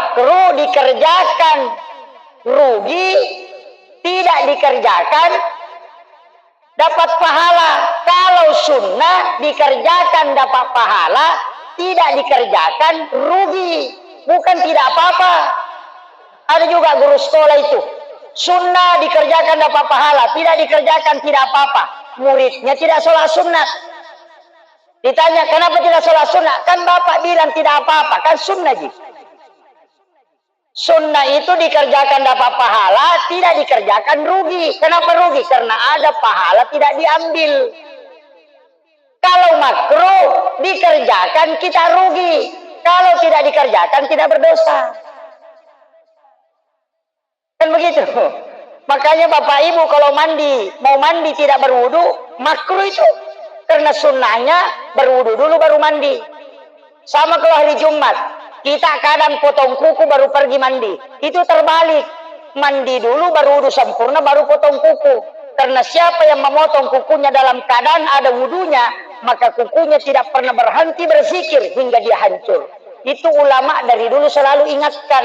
makruh dikerjakan rugi, tidak dikerjakan dapat pahala. Kalau sunnah dikerjakan dapat pahala, tidak dikerjakan rugi, bukan tidak apa-apa. Ada juga guru sekolah itu, sunnah dikerjakan dapat pahala, tidak dikerjakan tidak apa-apa. Muridnya tidak sholat sunnah. Ditanya, kenapa tidak sholat sunnah? Kan bapak bilang tidak apa-apa, kan sunnah ji. Sunnah itu dikerjakan dapat pahala, tidak dikerjakan rugi. Kenapa rugi? Karena ada pahala tidak diambil. Kalau makruh dikerjakan kita rugi, kalau tidak dikerjakan tidak berdosa. Kan begitu. Makanya bapak ibu kalau mau mandi tidak berwudu, makruh itu. Karena sunnahnya berwudu dulu baru mandi. Sama kalau hari Jumat, kita kadang potong kuku baru pergi mandi. Itu terbalik. Mandi dulu baru wudu sempurna baru potong kuku. Karena siapa yang memotong kukunya dalam keadaan ada wudunya, maka kukunya tidak pernah berhenti berzikir hingga dia hancur. Itu ulama dari dulu selalu ingatkan.